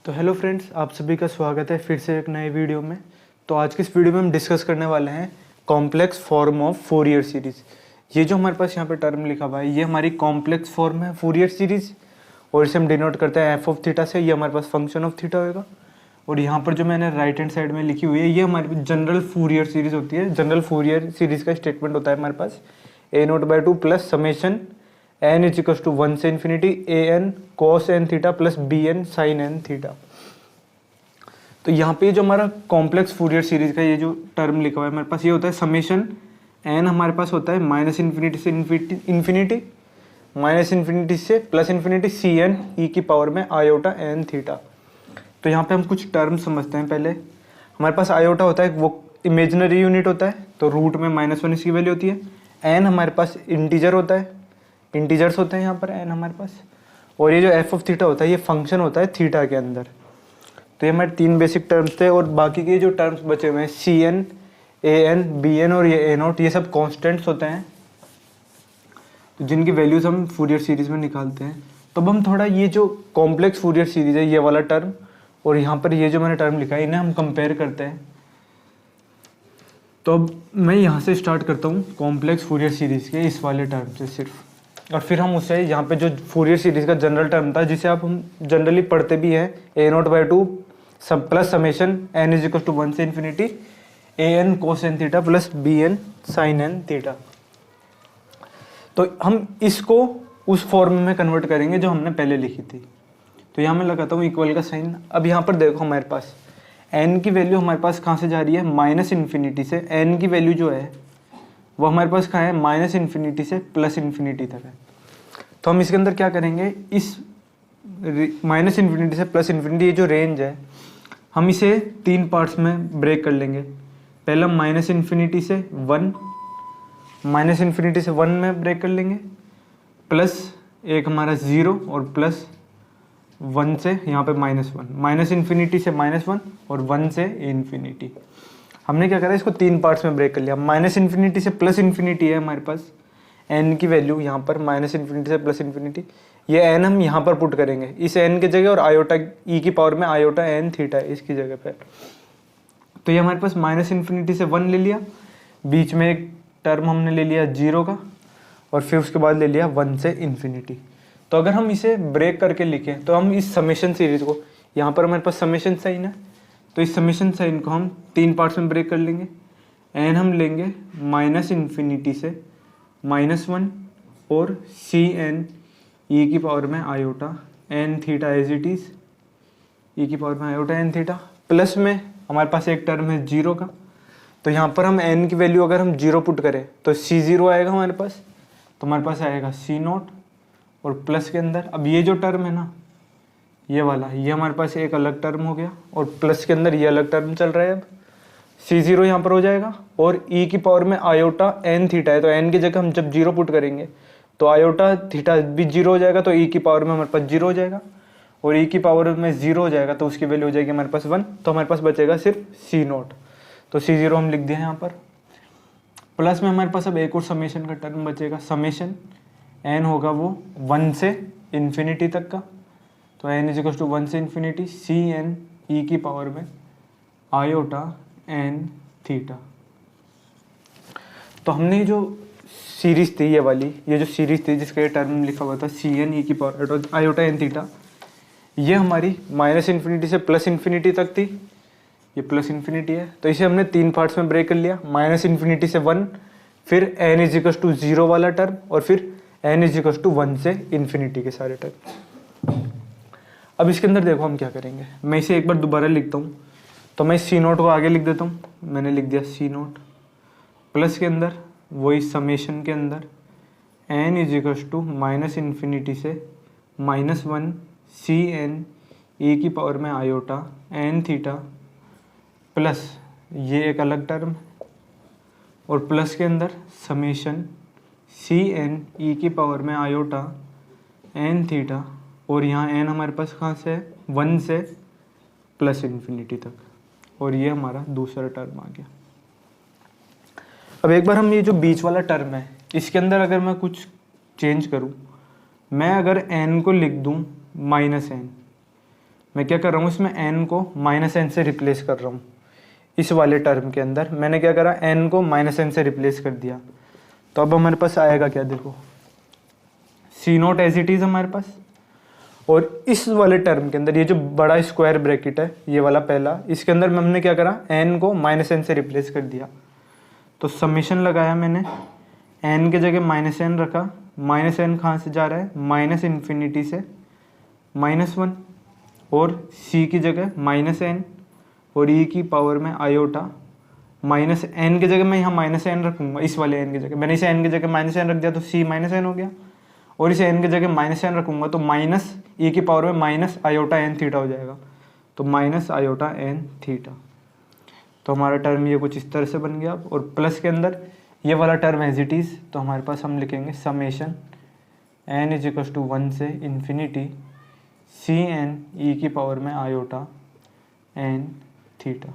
तो hello friends, आप सभी का स्वागत है फिर से एक नए वीडियो में। तो आज के इस वीडियो में हम डिस्कस करने वाले हैं complex form of Fourier series. ये जो हमारे पास यहाँ पे टर्म लिखा हुआ है ये हमारी कॉम्प्लेक्स फॉर्म है फोरियर सीरीज़, और इसे हम डिनोट करते हैं एफ ऑफ थीटा से। ये हमारे पास फंक्शन ऑफ थीटा होगा। और यहाँ पर जो मैंने राइट हैंड साइड में लिखी हुई है ये हमारी जनरल फोरियर सीरीज़ होती है। जनरल फोरियर सीरीज़ का स्टेटमेंट होता है हमारे पास a0/2 plus summation n is equal to 1 से infinity an cos n theta plus bn sin n theta. तो यहाँ पे जो हमारा कॉम्प्लेक्स फोरियर सीरीज का ये जो टर्म लिखा हुआ है हमारे पास ये होता है समेशन n हमारे पास होता है माइनस इन्फिनिटी से इन्फिनिटी माइनस इन्फिनिटी से प्लस इन्फिनिटी cn e की पावर में आयोटा n थीटा। तो यहाँ पे हम कुछ टर्म समझते हैं। पहले हमारे पास आयोटा होता है वो इमेजिनरी यूनिट होता है, तो रूट में -1 इसकी वैल्यू होती है। n हमारे पास इंटीजर होता है, इंटीजर्स होते हैं यहाँ पर n हमारे पास। और ये जो एफ ऑफ थीटा होता है ये फंक्शन होता है थीटा के अंदर। तो ये हमारे तीन बेसिक टर्म्स थे, और बाकी के जो टर्म्स बचे हुए हैं cn, an, bn और ये a0 ये सब कॉन्स्टेंट्स होते हैं, तो जिनकी वैल्यूज हम फोरियर सीरीज में निकालते हैं। तो अब हम थोड़ा ये जो कॉम्प्लेक्स फोरियर सीरीज है ये वाला टर्म और यहाँ पर ये जो मैंने टर्म लिखा है इन्हें हम कंपेयर करते हैं। तो अब मैं यहाँ से स्टार्ट करता हूँ कॉम्प्लेक्स फोरियर सीरीज के इस वाले टर्म से सिर्फ, और फिर हम उससे यहाँ पे जो फोरियर सीरीज का जनरल टर्म था जिसे आप हम जनरली पढ़ते भी हैं a0/2 plus summation n is equal to 1 से infinity an cos n theta plus bn sin n theta. तो हम इसको उस फॉर्म में कन्वर्ट करेंगे जो हमने पहले लिखी थी। तो यहाँ मैं लगाता हूँ इक्वल का साइन। अब यहाँ पर देखो हमारे पास n की वैल्यू हमारे पास कहाँ से जा रही है, माइनस इन्फिनिटी से। n की वैल्यू जो है वो हमारे पास कहाँ है, माइनस इन्फिनिटी से प्लस इन्फिनिटी तक है। तो हम इसके अंदर क्या करेंगे, इस माइनस इन्फिनिटी से प्लस इन्फिनिटी ये जो रेंज है हम इसे तीन पार्ट्स में ब्रेक कर लेंगे। पहला माइनस इन्फिनिटी से 1, माइनस इन्फिनिटी से 1 में ब्रेक कर लेंगे, प्लस एक हमारा 0 और प्लस 1 से यहाँ पे -1, माइनस इन्फिनिटी से -1 और 1 से इन्फिनिटी। हमने क्या करा, इसको तीन पार्ट्स में ब्रेक कर लिया। माइनस इन्फिनिटी से प्लस इन्फिनिटी है हमारे पास n की वैल्यू यहाँ पर माइनस इन्फिनिटी से प्लस इन्फिनिटी, ये n हम यहाँ पर पुट करेंगे इस n के जगह, और आयोटा e की पावर में आयोटा n थीटा है इसकी जगह पर। तो ये हमारे पास माइनस इन्फिनिटी से 1 ले लिया, बीच में एक टर्म हमने ले लिया 0 का, और फिर उसके बाद ले लिया 1 से इन्फिनिटी। तो अगर हम इसे ब्रेक करके लिखें तो हम इस समेशन सीरीज को, यहाँ पर हमारे पास समेशन साइन है, तो इस समेशन साइन को हम तीन पार्ट्स में ब्रेक कर लेंगे। n हम लेंगे माइनस इन्फिनिटी से -1 और cn e की पावर में iota n theta as it is e की पावर में आयोटा n थीटा, प्लस में हमारे पास एक टर्म है 0 का। तो यहाँ पर हम n की वैल्यू अगर हम 0 पुट करें तो c0 आएगा हमारे पास, तो हमारे पास आएगा c0, और प्लस के अंदर अब ये जो टर्म है ना ये वाला, ये हमारे पास एक अलग टर्म हो गया, और प्लस के अंदर ये अलग टर्म चल रहा है। अब c0 यहाँ पर हो जाएगा, और e की पावर में आयोटा n थीटा है, तो n की जगह हम जब 0 पुट करेंगे तो आयोटा थीटा भी 0 हो जाएगा, तो e की पावर में हमारे पास 0 हो जाएगा, और e की पावर में 0 हो जाएगा तो उसकी वैल्यू हो जाएगी हमारे पास 1। तो हमारे पास बचेगा सिर्फ c0, तो c0 हम लिख दिए यहाँ पर। प्लस में हमारे पास अब एक और समेशन का टर्म बचेगा, समेशन n होगा वो 1 से इन्फिनिटी तक का, तो n इज इक्वल टू 1 से इन्फिनिटी cn e की पावर में आयोटा n थीटा। तो हमने जो सीरीज थी ये वाली, ये जो सीरीज थी जिसका ये टर्म लिखा हुआ था cn e की पावर आयोटा n थीटा, ये हमारी माइनस इन्फिनिटी से प्लस इन्फिनिटी तक थी, ये प्लस इन्फिनिटी है। तो इसे हमने तीन पार्ट्स में ब्रेक कर लिया, माइनस इन्फिनिटी से 1, फिर n इज इक्वल टू 0 वाला टर्म, और फिर n इज इक्वल टू 1 से इन्फिनिटी के सारे टर्म। अब इसके अंदर देखो हम क्या करेंगे, मैं इसे एक बार दोबारा लिखता हूँ। तो मैं c0 को आगे लिख देता हूँ, मैंने लिख दिया c0, प्लस के अंदर वही समेशन के अंदर n is equal to minus infinity से -1 cn e की पावर में आयोटा n थीटा, प्लस ये एक अलग टर्म, और प्लस के अंदर समेशन cn e की पावर में आयोटा n थीटा, और यहाँ n हमारे पास कहाँ से है 1 से प्लस इन्फिनिटी तक, और ये हमारा दूसरा टर्म आ गया। अब एक बार हम ये जो बीच वाला टर्म है इसके अंदर अगर मैं कुछ चेंज करूँ, मैं अगर n को लिख दूँ -n, मैं क्या कर रहा हूँ इसमें n को -n से रिप्लेस कर रहा हूँ। इस वाले टर्म के अंदर मैंने क्या करा, n को -n से रिप्लेस कर दिया। तो अब हमारे पास आएगा क्या, देखो C0 एज इट इज़ हमारे पास, और इस वाले टर्म के अंदर ये जो बड़ा स्क्वायर ब्रैकेट है ये वाला पहला, इसके अंदर हमने क्या करा, n को -n से रिप्लेस कर दिया। तो समेशन लगाया मैंने, n के जगह -n रखा, -n कहाँ से जा रहा है, -∞ से -1, और c की जगह -n, और e की पावर में आयोटा -n की जगह मैं यहाँ -n रखूँगा, इस वाले n की जगह मैंने इसे n की जगह -n रख दिया तो c -n हो गया, और इसे n की जगह -n रखूँगा तो e की पावर में -i n थीटा हो जाएगा, तो -i n थीटा। तो हमारा टर्म ये कुछ इस तरह से बन गया। और प्लस के अंदर ये वाला टर्म एज इट इज़, तो हमारे पास हम लिखेंगे समेशन n = 1 से इन्फिनिटी Cn e की पावर में आयोटा n थीटा।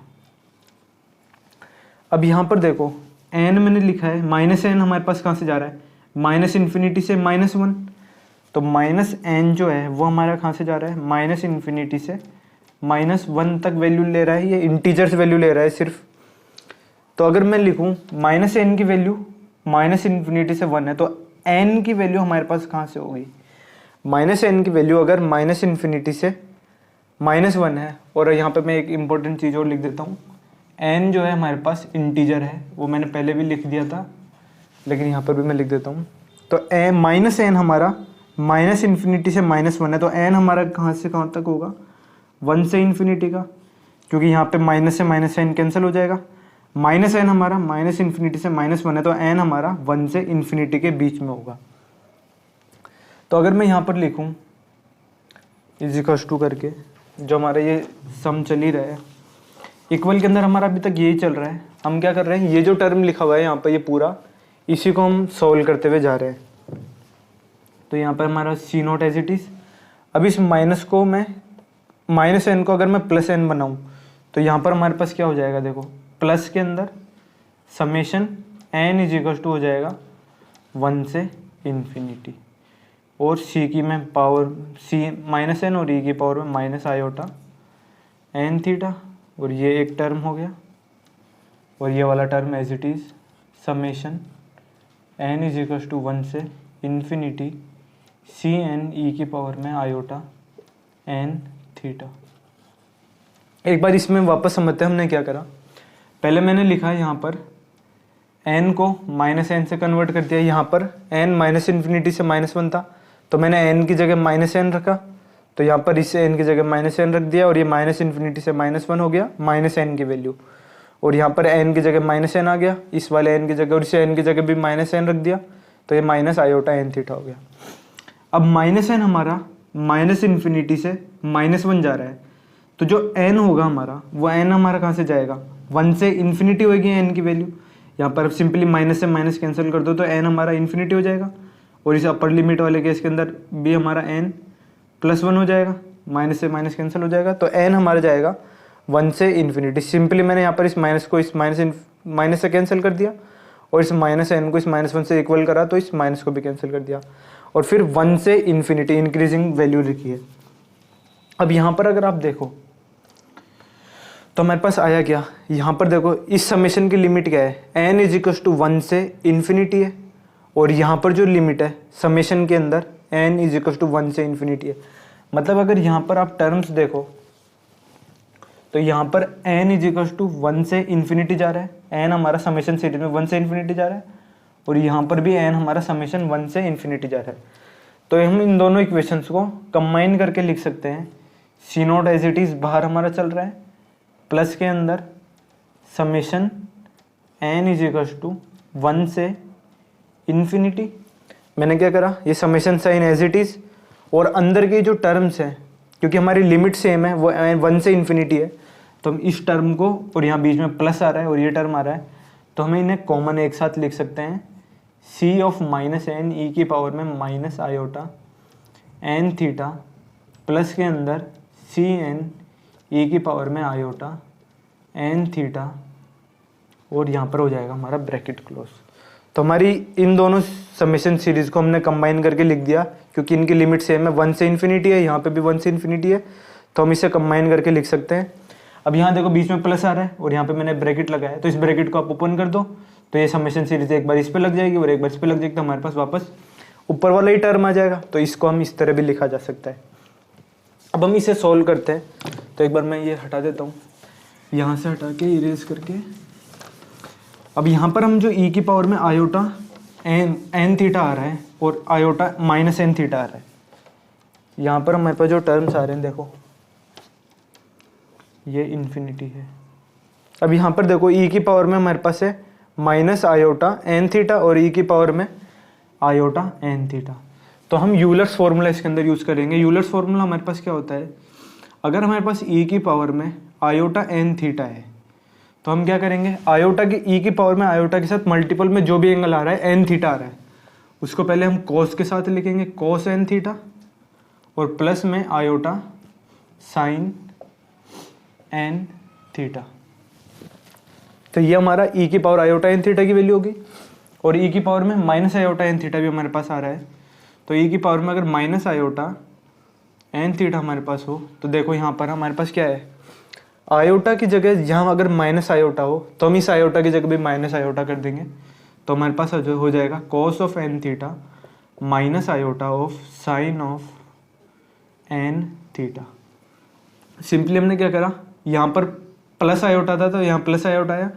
अब यहाँ पर देखो n मैंने लिखा है, -n हमारे पास कहाँ से जा रहा है, -∞ से -1, तो -n जो है वो हमारा कहाँ से जा रहा है, -∞ से -1 तक वैल्यू ले रहा है, ये इंटीजर्स वैल्यू ले रहा है सिर्फ। तो अगर मैं लिखूँ -n की वैल्यू -∞ से 1 है, तो n की वैल्यू हमारे पास कहाँ से होगी, -n की वैल्यू अगर -∞ से -1 है, और यहाँ पे मैं एक इम्पोर्टेंट चीज़ और लिख देता हूँ, n जो है हमारे पास इंटीजर है, वो मैंने पहले भी लिख दिया था लेकिन यहाँ पर भी मैं लिख देता हूँ। तो n हमारा -∞ से -1 है, तो n हमारा कहाँ से कहाँ तक होगा, 1 से इन्फिनिटी का, क्योंकि यहाँ पे माइनस से -n कैंसिल हो जाएगा। -n हमारा -∞ से -1 है, तो n हमारा 1 से इन्फिनिटी के बीच में होगा। तो अगर मैं यहाँ पर लिखूँ = करके, जो हमारा ये सम चल ही रहा है, इक्वल के अंदर हमारा अभी तक यही चल रहा है। हम क्या कर रहे हैं, ये जो टर्म लिखा हुआ है यहाँ पर, ये पूरा इसी को हम सॉल्व करते हुए जा रहे हैं। तो यहाँ पर हमारा C0 एज इट इज़। अब इस माइनस को मैं -n को अगर मैं +n बनाऊँ तो यहाँ पर हमारे पास क्या हो जाएगा, देखो प्लस के अंदर समेशन n = हो जाएगा 1 से इन्फिनिटी, और c की मैं पावर -n और e की पावर में -i n थीटा, और ये एक टर्म हो गया, और ये वाला term as it is summation n = 1 से इन्फिनिटी Cn e की पावर में आयोटा n थीटा। एक बार इसमें वापस समझते हैं हमने क्या करा। पहले मैंने लिखा है यहाँ पर n को -n से कन्वर्ट कर दिया, यहाँ पर n -∞ से -1 था, तो मैंने n की जगह -n रखा, तो यहाँ पर इसे n की जगह -n रख दिया, और ये -∞ से -1 हो गया -n की वैल्यू, और यहाँ पर n की जगह -n आ गया इस वाले n की जगह, और इसे n की जगह भी -n रख दिया, तो ये -i n थीटा हो गया। अब -n हमारा -∞ से -1 जा रहा है, तो जो n होगा हमारा, वो n हमारा कहाँ से जाएगा, 1 से इन्फिनिटी होगी n की वैल्यू। यहाँ पर सिंपली माइनस से माइनस कैंसिल कर दो तो n हमारा इन्फिनिटी हो जाएगा, और इस अपर लिमिट वाले केस के अंदर भी हमारा n +1 हो जाएगा, माइनस से माइनस कैंसिल हो जाएगा, तो n हमारा जाएगा 1 से इन्फिनिटी। सिंपली मैंने यहाँ पर इस माइनस को इस माइनस से कैंसिल कर दिया, और इस -n को इस -1 से इक्वल करा, तो इस माइनस को भी कैंसिल कर दिया, और फिर 1 से इन्फिनिटी इंक्रीजिंग वैल्यू लिखी है। अब यहाँ पर अगर आप देखो तो हमारे पास आया क्या, यहाँ पर देखो इस समेशन की लिमिट क्या है, n = 1 से इन्फिनिटी है, और यहाँ पर जो लिमिट है समेशन के अंदर n = 1 से इन्फिनिटी है। मतलब अगर यहाँ पर आप टर्म्स देखो तो यहाँ पर n = 1 से इन्फिनिटी जा रहा है, n हमारा समेशन सीरीज में 1 से इन्फिनिटी जा रहा है, और यहाँ पर भी n हमारा समेशन 1 से इन्फिनिटी जा रहा है। तो हम इन दोनों इक्वेशंस को कंबाइन करके लिख सकते हैं, C0 एज इट इज़ बाहर हमारा चल रहा है, प्लस के अंदर समेशन n = 1 से इन्फिनिटी। मैंने क्या करा, ये summation sine as it is, और अंदर के जो टर्म्स हैं, क्योंकि हमारी लिमिट सेम है, वो 1 से इन्फिनिटी है, तो हम इस टर्म को, और यहाँ बीच में प्लस आ रहा है और ये टर्म आ रहा है, तो हमें इन्हें कॉमन एक साथ लिख सकते हैं, c ऑफ -n e की पावर में -i n थीटा, प्लस के अंदर Cn e की पावर में आयोटा n थीटा, और यहाँ पर हो जाएगा हमारा ब्रैकेट क्लोज। तो हमारी इन दोनों समेशन सीरीज को हमने कंबाइन करके लिख दिया, क्योंकि इनकी लिमिट सेम है, 1 से इन्फिनिटी है, यहाँ पे भी 1 से इन्फिनिटी है, तो हम इसे कंबाइन करके लिख सकते हैं। अब यहाँ देखो बीच में प्लस आ रहा है और यहाँ पे मैंने ब्रैकेट लगाया है, तो इस ब्रैकेट को आप ओपन कर दो तो ये समेशन सीरीज एक बार इस पे लग जाएगी और एक बार इस पे लग जाएगी, तो हमारे पास वापस ऊपर वाला ही टर्म आ जाएगा। तो इसको हम इस तरह भी लिखा जा सकता है। अब हम इसे सॉल्व करते हैं, तो एक बार मैं ये हटा देता हूँ, यहाँ से हटा के इरेज करके। अब यहाँ पर हम जो ई की पावर में आयोटा एन थीटा आ रहा है और आयोटा माइनस एन थीटा आ रहा है, यहाँ पर हमारे पास जो टर्म्स आ रहे हैं देखो ये इन्फिनिटी है। अब यहाँ पर देखो ई की पावर में हमारे पास है माइनस आयोटा एन थीटा और ई की पावर में आयोटा एन थीटा। तो हम यूलर्स फॉर्मूला इसके अंदर यूज़ करेंगे। यूलर्स फॉर्मूला हमारे पास क्या होता है, अगर हमारे पास ई की पावर में आयोटा एन थीटा है तो हम क्या करेंगे, आयोटा की ई की पावर में आयोटा के साथ मल्टीपल में जो भी एंगल आ रहा है एन थीटा आ रहा है उसको पहले हम कॉस के साथ लिखेंगे, कॉस एन थीटा, और प्लस में आयोटा साइन एन थीटा। तो ये हमारा ई की पावर आयोटा एन थीटा की वैल्यू होगी। और ई की पावर में माइनस आयोटा एन थीटा भी हमारे पास आ रहा है, तो ई की पावर में अगर माइनस आयोटा एन थीटा हमारे पास हो तो देखो यहाँ पर हमारे पास क्या है, आयोटा की जगह जहाँ अगर माइनस आयोटा हो तो हम इस आयोटा की जगह भी माइनस आयोटा कर देंगे, तो हमारे पास हो जाएगा cos of N theta minus iota of sine of N theta. Simply हमने क्या करा, यहाँ पर प्लस आयोटा था तो यहाँ प्लस आयोटा आया,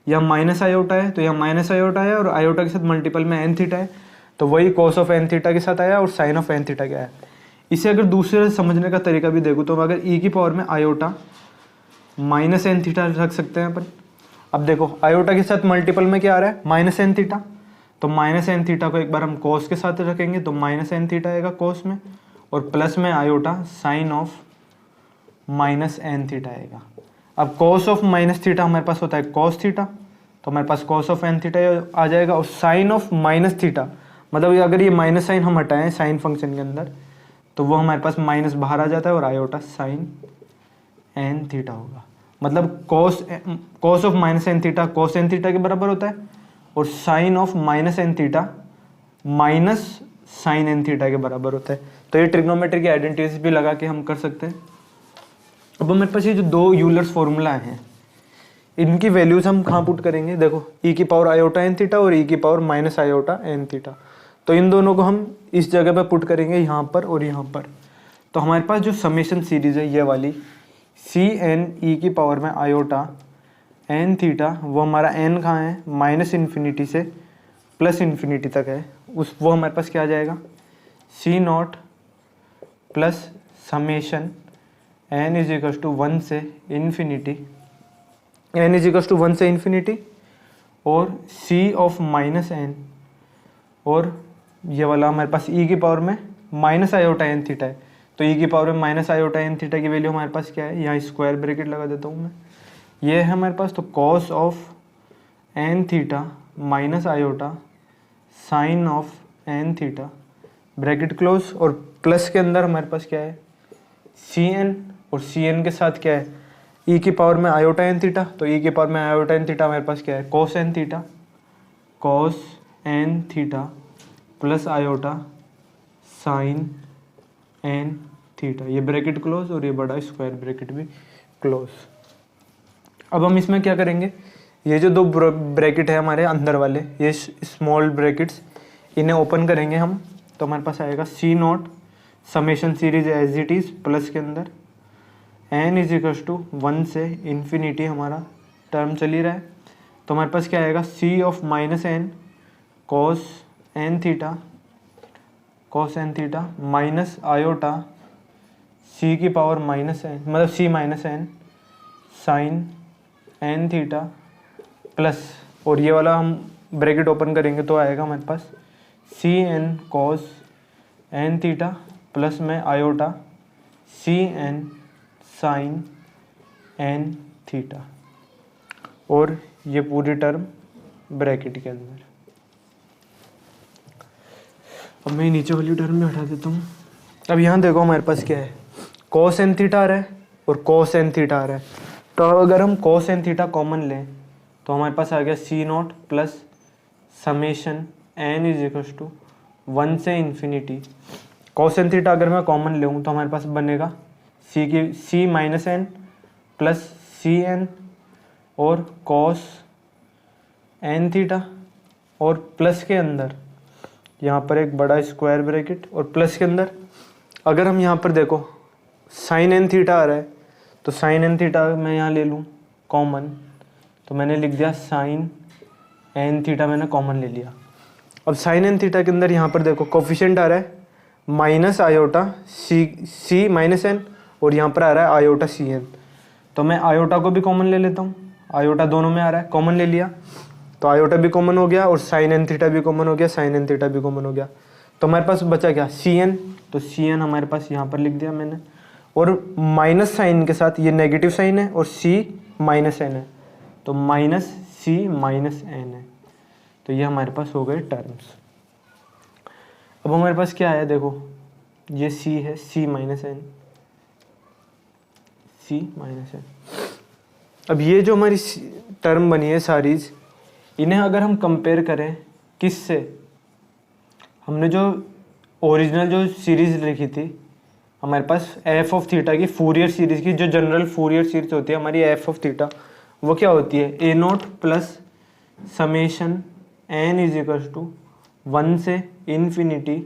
यहाँ माइनस आयोटा है तो यहाँ माइनस आयोटा आया, और आयोटा के साथ मल्टीपल में एन थीटा है तो वही कॉस ऑफ एन थीटा के साथ आया और साइन ऑफ एन थीटा के आया। इसे अगर दूसरे समझने का तरीका भी देखो तो अगर ई की पावर में आयोटा माइनस एन थीटा रख सकते हैं अपन। अब देखो आयोटा के साथ मल्टीपल में क्या आ रहा है, माइनस एन थीटा, तो माइनस एन थीटा को एक बार हम कॉस के साथ रखेंगे तो माइनस एन थीटा आएगा कॉस में, और प्लस में iota sine of minus N theta आएगा। अब कॉस ऑफ माइनस थीटा हमारे पास होता है कॉस थीटा, तो हमारे पास कॉस ऑफ एन थीटा आ जाएगा, और साइन ऑफ माइनस थीटा मतलब अगर ये माइनस साइन हम हटाएं साइन फंक्शन के अंदर तो वो हमारे पास माइनस बाहर आ जाता है और आयोटा साइन एन थीटा होगा। मतलब cos of minus N theta cos N theta के बराबर होता है, और sine of minus N theta minus sine N theta के बराबर होता है। तो ये ट्रिग्नोमेट्री की आइडेंटिटीज भी लगा के हम कर सकते हैं। अब हमारे पास ये जो दो यूलर्स फॉर्मूला हैं इनकी वैल्यूज हम कहाँ पुट करेंगे, देखो ई की पावर आयोटा एन थीटा और ई की power minus iota N theta, तो इन दोनों को हम इस जगह पे पुट करेंगे यहाँ पर और यहाँ पर। तो हमारे पास जो समेशन सीरीज है ये वाली सी एन ई की पावर में आयोटा एन थीटा, वो हमारा एन कहाँ है, माइनस इन्फिनिटी से प्लस इन्फिनिटी तक है, वो हमारे पास क्या आ जाएगा, c naught plus summation n is equal to 1 से infinity, n is equal to 1 से इन्फिनिटी, और सी ऑफ माइनस एन, और ये वाला हमारे पास ई की पावर में माइनस आयोटा एन थीटा है, तो ई की पावर में माइनस आयोटा एन थीटा की वैल्यू हमारे पास क्या है, यहाँ स्क्वायर ब्रैकेट लगा देता हूँ मैं, ये है हमारे पास, तो cos of N theta minus iota sine of N theta bracket close, और प्लस के अंदर हमारे पास क्या है सी एन, और सी एन के साथ क्या है ई की पावर में आयोटा एन थीटा, तो ई की पावर में आयोटा एन थीटा हमारे पास क्या है cos N theta, cos N theta plus iota sine N theta, ये ब्रैकेट क्लोज और ये बड़ा स्क्वायर ब्रैकेट भी क्लोज। अब हम इसमें क्या करेंगे, ये जो दो ब्रैकेट है हमारे अंदर वाले ये स्मॉल ब्रैकेट्स इन्हें ओपन करेंगे हम, तो हमारे पास आएगा c naught summation series as it is plus के अंदर एन इज इक्वल टू 1 से इन्फिनिटी हमारा टर्म चल ही रहा है, तो हमारे पास क्या आएगा c of minus n cos N theta minus iota c की पावर माइनस एन मतलब c minus n sine N theta plus, और ये वाला हम ब्रैकेट ओपन करेंगे तो आएगा हमारे पास c n cos N theta plus में आयोटा सी एन साइन एन थीटा, और ये पूरी टर्म ब्रैकेट के अंदर। अब मैं नीचे वाली टर्म में हटा देता हूँ। अब यहाँ देखो हमारे पास क्या है कॉस एन थीटा आ रहा है और कॉस एन थीटा आ रहा है, तो अगर हम कॉस एन थीटा कॉमन लें तो हमारे पास आ गया c naught plus summation n is equal to 1 से इन्फिनिटी, कॉस एन थीटा अगर मैं कॉमन लूँ तो हमारे पास बनेगा c minus n plus c n और कॉस एन थीटा, और प्लस के अंदर यहाँ पर एक बड़ा स्क्वायर ब्रैकेट, और प्लस के अंदर अगर हम यहाँ पर देखो साइन एन थीटा आ रहा है तो साइन एन थीटा मैं यहाँ ले लूँ कॉमन, तो मैंने लिख दिया साइन एन थीटा, मैंने कॉमन ले लिया। अब साइन एन थीटा के अंदर यहाँ पर देखो कोफिशिएंट आ रहा है माइनस आयोटा सी माइनस एन, और यहाँ पर आ रहा है आयोटा सी एन, तो मैं आयोटा को भी कॉमन ले लेता हूँ, आयोटा दोनों में आ रहा है, कॉमन ले लिया तो आयोटा भी कॉमन हो गया और साइन एन थीटा भी कॉमन हो गया, साइन एन थीटा भी कॉमन हो गया। तो हमारे पास बचा क्या, सी एन, तो सी एन हमारे पास यहाँ पर लिख दिया मैंने, और माइनस साइन के साथ ये नेगेटिव साइन है और सी माइनस एन है, तो माइनस सी माइनस एन है, तो ये हमारे पास हो गए टर्म्स। अब हमारे पास क्या है, देखो ये सी है, सी माइनस एन, सी माइनस एन। अब ये जो हमारी टर्म बनी है सारीज, इन्हें अगर हम कंपेयर करें किससे, हमने जो ओरिजिनल जो सीरीज लिखी थी हमारे पास एफ ऑफ थीटा की फूरियर सीरीज की, जो जनरल फूरियर सीरीज होती है हमारी एफ ऑफ थीटा, वो क्या होती है, a naught plus summation n is equal to 1 से infinity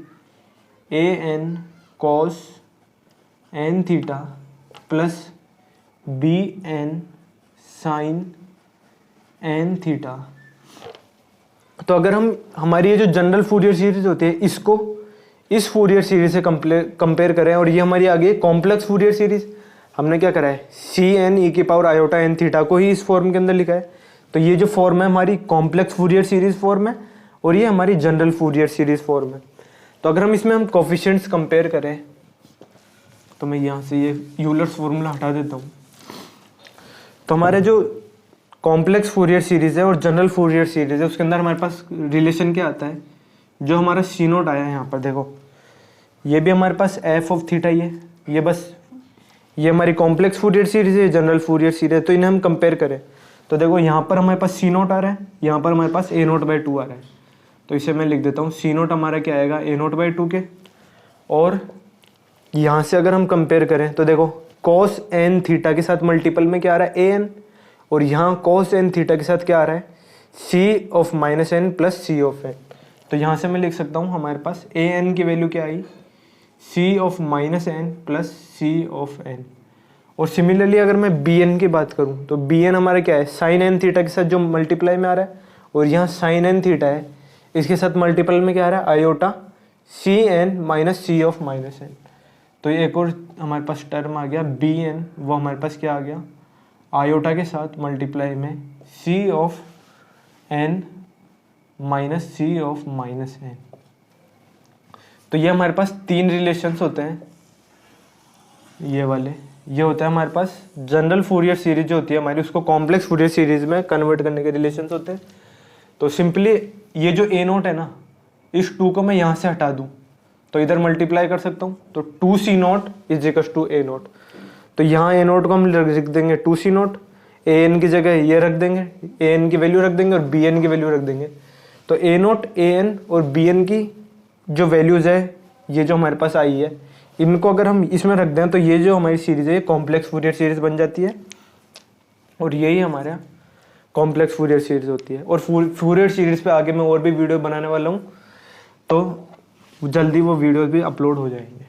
a n cos N theta plus b n sine N theta. तो अगर हम हमारी ये जो जनरल फूरियर सीरीज होती है इसको इस फूरियर सीरीज से कंपेयर करें, और ये हमारी आगे कॉम्प्लेक्स फूरियर सीरीज, हमने क्या करा है सी एन ई की पावर आयोटा एन थीटा को ही इस फॉर्म के अंदर लिखा है, तो ये जो फॉर्म है हमारी कॉम्प्लेक्स फूरियर सीरीज फॉर्म है और ये हमारी जनरल फूरियर सीरीज फॉर्म है। तो अगर हम इसमें हम कोफिशिएंट्स कंपेयर करें, तो मैं यहाँ से ये यूलर्स फॉर्मूला हटा देता हूँ, तो हमारे जो कॉम्प्लेक्स फूरियर सीरीज है और जनरल फूरियर सीरीज है उसके अंदर हमारे पास रिलेशन क्या आता है, जो हमारा सी नोट आया है यहाँ पर देखो, ये भी हमारे पास एफ ऑफ थीटा ही है, ये बस ये हमारी कॉम्प्लेक्स फूरियर सीरीज है, जनरल फूरियर सीरीज है, तो इन्हें हम कंपेयर करें तो देखो यहाँ पर हमारे पास सी नोट आ रहा है, यहाँ पर हमारे पास ए नोट बाई 2 आ रहा है, तो इसे मैं लिख देता हूँ सी नोट हमारा क्या आएगा ए नोट बाई 2 के, और यहाँ से अगर हम कंपेयर करें तो देखो कॉस एन थीटा के साथ मल्टीपल में क्या आ रहा है ए एन, और यहाँ कॉस एन थीटा के साथ क्या आ रहा है c of minus n plus c of n, तो यहाँ से मैं लिख सकता हूँ हमारे पास ए एन की वैल्यू क्या आई c of minus n plus c of n. और सिमिलरली अगर मैं बी एन की बात करूँ तो बी एन हमारा क्या है साइन एन थीटा के साथ जो मल्टीप्लाई में आ रहा है, और यहाँ साइन एन थीटा है इसके साथ मल्टीपल में क्या आ रहा है iota C N minus C of minus N, तो ये एक और हमारे पास टर्म आ गया बी एन, वो हमारे पास क्या आ गया आयोटा के साथ मल्टीप्लाई में c of n minus C of minus N. तो ये हमारे पास 3 रिलेशंस होते हैं, ये वाले, ये होता है हमारे पास जनरल फूरियर सीरीज जो होती है हमारी, उसको कॉम्प्लेक्स फूरियर सीरीज में कन्वर्ट करने के रिलेशंस होते हैं। तो सिंपली ये जो ए नोट है ना, इस 2 को मैं यहाँ से हटा दूँ तो इधर मल्टीप्लाई कर सकता हूँ, तो 2c naught is equal to A naught, तो यहाँ ए नोट को हम लिख देंगे 2c नोट, ए एन की जगह ये रख देंगे, ए एन की वैल्यू रख देंगे और बी एन की वैल्यू रख देंगे, तो ए नोट ए एन और बी एन की जो वैल्यूज़ है ये जो हमारे पास आई है, इनको अगर हम इसमें रख दें तो ये जो हमारी सीरीज़ है ये कॉम्प्लेक्स फूरियर सीरीज़ बन जाती है, और यही हमारा कॉम्प्लेक्स फूरियर सीरीज़ होती है। और फूरियर सीरीज़ पे आगे मैं और भी वीडियो बनाने वाला हूँ, तो जल्दी वो वीडियो भी अपलोड हो जाएंगे।